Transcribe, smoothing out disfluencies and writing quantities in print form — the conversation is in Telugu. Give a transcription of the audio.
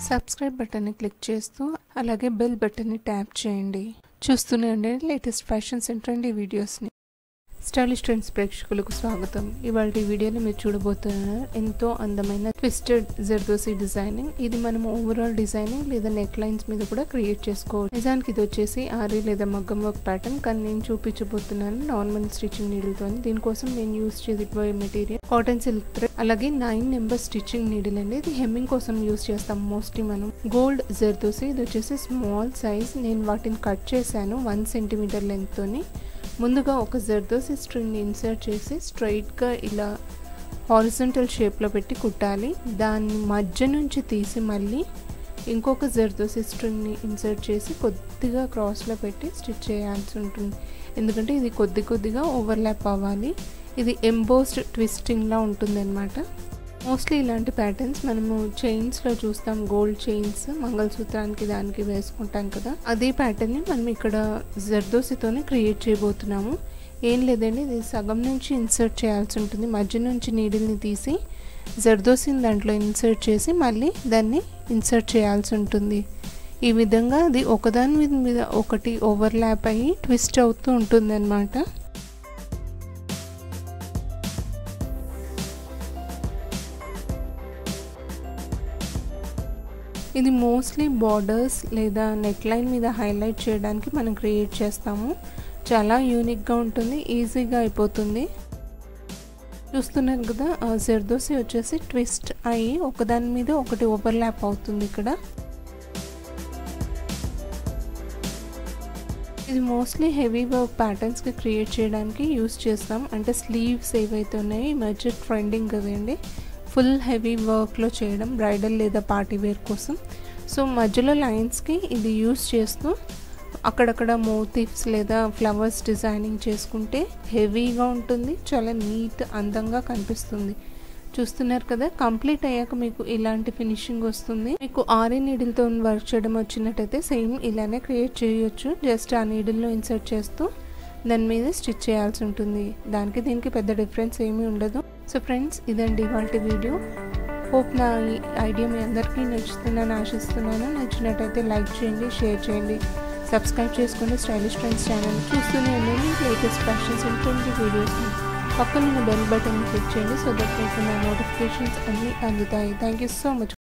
సబ్స్క్రైబ్ బటన్ని క్లిక్ చేస్తూ అలాగే బెల్ బటన్ని ట్యాప్ చేయండి. చూస్తూనే ఉండండి లేటెస్ట్ ఫ్యాషన్స్ అండ్ ట్రెండీ వీడియోస్ని. స్టైలిష్ ట్రెండ్స్ ప్రేక్షకులకు స్వాగతం. ఇవాళ ఈ వీడియోలో మీరు చూడబోతున్న ఎంతో అందమైన ట్విస్టెడ్ జర్దోసి డిజైనింగ్. ఇది మనం ఓవరాల్ డిజైనింగ్ లేదా నెక్ లైన్స్ మీద కూడా క్రియేట్ చేసుకోవచ్చు. నిజానికి ఇది వచ్చేసి ఆరి లేదా మగ్గం వర్క్ ప్యాటర్న్, కానీ నేను చూపించబోతున్నాను నార్మల్ స్టిచ్చింగ్ నీడిల్తో. దీనికోసం నేను యూస్ చేసే మెటీరియల్ కాటన్ సిల్క్ థ్రెడ్, అలాగే 9 నెంబర్ స్టిచ్చింగ్ నీడిల్ అండి. ఇది హెమ్మింగ్ కోసం యూస్ చేస్తాం మోస్ట్లీ మనం. గోల్డ్ జర్దోసి, ఇది వచ్చేసి స్మాల్ సైజ్. నేను వాటిని కట్ చేశాను 1 సెంటీమీటర్ లెంత్ తోని. ముందుగా ఒక జర్దోసి స్ట్రింగ్ని ఇన్సర్ట్ చేసి స్ట్రైట్గా ఇలా హారిజంటల్ షేప్లో పెట్టి కుట్టాలి. దాన్ని మధ్య నుంచి తీసి మళ్ళీ ఇంకొక జర్దోసి స్ట్రింగ్ని ఇన్సర్ట్ చేసి కొద్దిగా క్రాస్లో పెట్టి స్టిచ్ చేయాల్సి ఉంటుంది, ఎందుకంటే ఇది కొద్దిగా ఓవర్లాప్ అవ్వాలి. ఇది ఎంబోస్డ్ ట్విస్టింగ్లా ఉంటుంది అన్నమాట. మోస్ట్లీ ఇలాంటి ప్యాటర్న్స్ మనము చైన్స్లో చూస్తాం. గోల్డ్ చైన్స్ మంగళసూత్రానికి దానికి వేసుకుంటాం కదా, అదే ప్యాటర్న్ని మనం ఇక్కడ జర్దోసితోనే క్రియేట్ చేయబోతున్నాము. ఏం లేదండి, ఇది సగం నుంచి ఇన్సర్ట్ చేయాల్సి ఉంటుంది. మధ్య నుంచి నీడిల్ని తీసి జర్దోసిని దాంట్లో ఇన్సర్ట్ చేసి మళ్ళీ దాన్ని ఇన్సర్ట్ చేయాల్సి ఉంటుంది. ఈ విధంగా అది ఒకదాని మీద ఒకటి ఓవర్లాప్ అయ్యి ట్విస్ట్ అవుతూ ఉంటుంది అన్నమాట. ఇది మోస్ట్లీ బార్డర్స్ లేదా నెక్ లైన్ మీద హైలైట్ చేయడానికి మనం క్రియేట్ చేస్తాము. చాలా యూనిక్గా ఉంటుంది, ఈజీగా అయిపోతుంది. చూస్తున్నారు కదా, జర్దోసి వచ్చేసి ట్విస్ట్ అయ్యి ఒకదాని మీద ఒకటి ఓవర్లాప్ అవుతుంది ఇక్కడ. ఇది మోస్ట్లీ హెవీ వర్క్ ప్యాటర్న్స్కి క్రియేట్ చేయడానికి యూస్ చేస్తాం. అంటే స్లీవ్స్ ఏవైతే ఉన్నాయో ఈ మధ్య ట్రెండింగ్ కదండి, ఫుల్ హెవీ వర్క్లో చేయడం బ్రైడల్ లేదా పార్టీ వేర్ కోసం. సో మధ్యలో లైన్స్కి ఇది యూస్ చేస్తూ అక్కడక్కడ మోటివ్స్ లేదా ఫ్లవర్స్ డిజైనింగ్ చేసుకుంటే హెవీగా ఉంటుంది, చాలా నీట్ అందంగా కనిపిస్తుంది. చూస్తున్నారు కదా, కంప్లీట్ అయ్యాక మీకు ఇలాంటి ఫినిషింగ్ వస్తుంది. మీకు ఆరి నీడిల్తో వర్క్ చేయడం వచ్చినట్టయితే సేమ్ ఇలానే క్రియేట్ చేయొచ్చు. జస్ట్ ఆ నీడిల్లో ఇన్సర్ట్ చేస్తూ దాని మీద స్టిచ్ చేయాల్సి ఉంటుంది. దానికి దీనికి పెద్ద డిఫరెన్స్ ఏమీ ఉండదు. సో ఫ్రెండ్స్, ఇదండి ఇవాళ వీడియో. హోప్ నా ఈ ఐడియా మీ అందరికీ నచ్చుతుందని ఆశిస్తున్నాను. నచ్చినట్టయితే లైక్ చేయండి, షేర్ చేయండి, సబ్స్క్రైబ్ చేసుకోండి స్టైలిష్ ట్రెండ్స్ ఛానల్. చూస్తూనే ఉండండి లేటెస్ట్ ఫ్యాషన్స్ అండ్ ట్రెండీ వీడియోస్ని. పక్కన బెల్ బటన్ క్లిక్ చేయండి, సో దట్ మీకు నా నోటిఫికేషన్స్ అన్నీ అందుతాయి. Thank you so much.